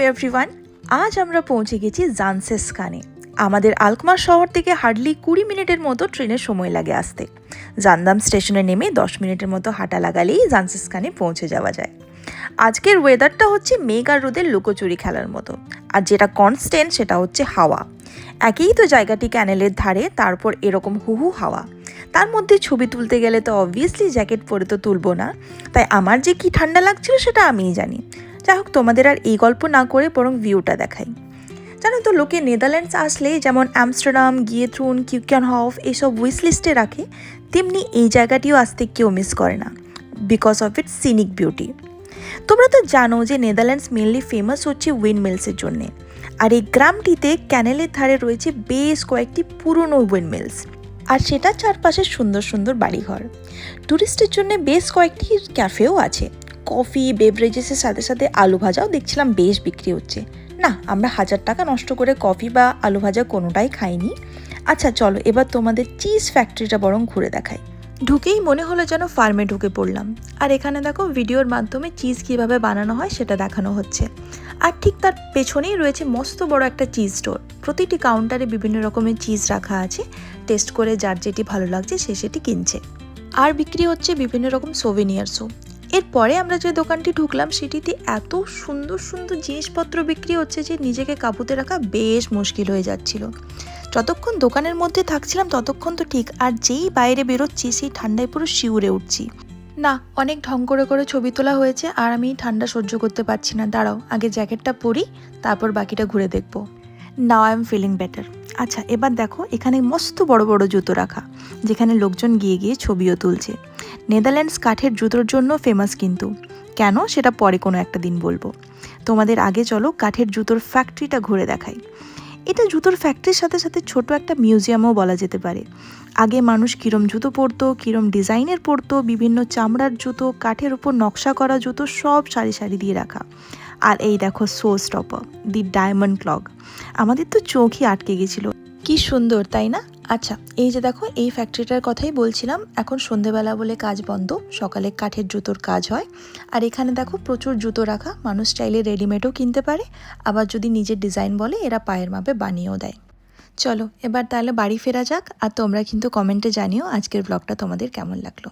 Everyone, আজ আমরা পৌঁছে গেছি জানসেসখানে। আমাদের আলকমার শহর থেকে হার্ডলি 20 মিনিটের মতো ট্রেনের সময় লাগে আসতে। জানদাম স্টেশনে নেমে 10 মিনিটের মতো হাঁটা লাগালেই জানসেসখানে পৌঁছে যাওয়া যায়। আজকের ওয়েদারটা হচ্ছে মেঘ আর রোদের লুকোচুরি খেলার মতো, আর যেটা কনস্ট্যান্ট সেটা হচ্ছে হাওয়া। একেই তো জায়গাটি ক্যানেলের ধারে, তারপর এরকম হুহু হাওয়া, তার মধ্যে ছবি তুলতে গেলে তো অবভিয়াসলি জ্যাকেট পরে তো তুলবো না। তাই আমার যে কি ঠান্ডা লাগছিল সেটা আমিই জানি। যাই হোক, তোমাদের আর এই গল্প না করে বরং ভিউটা দেখাই। জানো তো, লোকে নেদারল্যান্ডস আসলে যেমন আমস্টারডাম, গিয়েথ্রুন, কিউকেনহফ এসব উইশ লিস্টে রাখে, তেমনি এই জায়গাটিও আসতে কেউ মিস করে না, because of its scenic beauty. তোমরা তো জানো যে নেদারল্যান্ডস মেনলি ফেমাস হচ্ছে উইন্ডমিলসের জন্যে, আর এই গ্রামটিতে ক্যানেলের ধারে রয়েছে বেশ কয়েকটি পুরনো উইন্ডমিলস, আর সেটা চারপাশে সুন্দর সুন্দর বাড়িঘর। ট্যুরিস্টের জন্য বেশ কয়েকটি ক্যাফেও আছে। কফি বেভারেজেসের সাথে সাথে আলু ভাজাও দেখছিলাম বেশ বিক্রি হচ্ছে। না, আমরা 1000 টাকা নষ্ট করে কফি বা আলু ভাজা কোনোটাই খাইনি। আচ্ছা চলো, এবার তোমাদের চিজ ফ্যাক্টরিটা বরং ঘুরে দেখাই। ঢুকেই মনে হলো যেন ফার্মে ঢুকে পড়লাম। আর এখানে দেখো, ভিডিওর মাধ্যমে চিজ কীভাবে বানানো হয় সেটা দেখানো হচ্ছে। আর ঠিক তার পেছনেই রয়েছে মস্ত বড় একটা চিজ স্টোর। প্রতিটি কাউন্টারে বিভিন্ন রকমের চিজ রাখা আছে, টেস্ট করে যার যেটি ভালো লাগছে সে সেটি কিনছে। আর বিক্রি হচ্ছে বিভিন্ন রকম সোভেনিয়ার্সও। এরপরে আমরা যে দোকানটি ঢুকলাম সেটিতে এত সুন্দর সুন্দর জিনিসপত্র বিক্রি হচ্ছে যে নিজেকে কাবুতে রাখা বেশ মুশকিল হয়ে যাচ্ছিল। যতক্ষণ দোকানের মধ্যে থাকছিলাম ততক্ষণ তো ঠিক, আর যেই বাইরে বেরোচ্ছি সেই ঠান্ডায় পুরো শিউরে উঠছি। না, অনেক ঢং করে করে ছবি তোলা হয়েছে, আর আমি ঠান্ডা সহ্য করতে পারছি না। দাঁড়াও, আগে জ্যাকেটটা পরি, তারপর বাকিটা ঘুরে দেখবো। Now I am feeling better. আচ্ছা, এবার দেখো, এখানে মস্ত বড় বড় জুতো রাখা, যেখানে লোকজন গিয়ে গিয়ে ছবিও তুলছে। নেদারল্যান্ডস কাঠের জুতোর জন্য ফেমাস, কিন্তু কেন সেটা পরে কোনো একটা দিন বলবো। তোমাদের আগে চলো কাঠের জুতোর ফ্যাক্টরিটা ঘুরে দেখাই। এটা জুতোর ফ্যাক্টরির সাথে সাথে ছোট একটা মিউজিয়ামও বলা যেতে পারে। আগে মানুষ কিরম জুতো পরতো, কিরম ডিজাইনের পরতো, বিভিন্ন চামড়ার জুতো, কাঠের উপর নকশা করা জুতো সব সারি সারি দিয়ে রাখা। আর এই দেখো শো স্টপার, দি ডায়মন্ড ক্লক। আমাদের তো চোখই আটকে গেছিল, কি সুন্দর তাই না? আচ্ছা, এই যে দেখো, এই ফ্যাক্টরিটার কথাই বলছিলাম। এখন সন্ধেবেলা বলে কাজ বন্ধ, সকালে কাঠের জুতোর কাজ হয়। আর এখানে দেখো প্রচুর জুতো রাখা, মানুষ চাইলে রেডিমেডও কিনতে পারে, আবার যদি নিজের ডিজাইন বলে এরা পায়ের মাপে বানিয়েও দেয়। চলো এবার তাহলে বাড়ি ফেরা যাক, আর তোমরা কিন্তু কমেন্টে জানিও আজকের ব্লগটা তোমাদের কেমন লাগলো।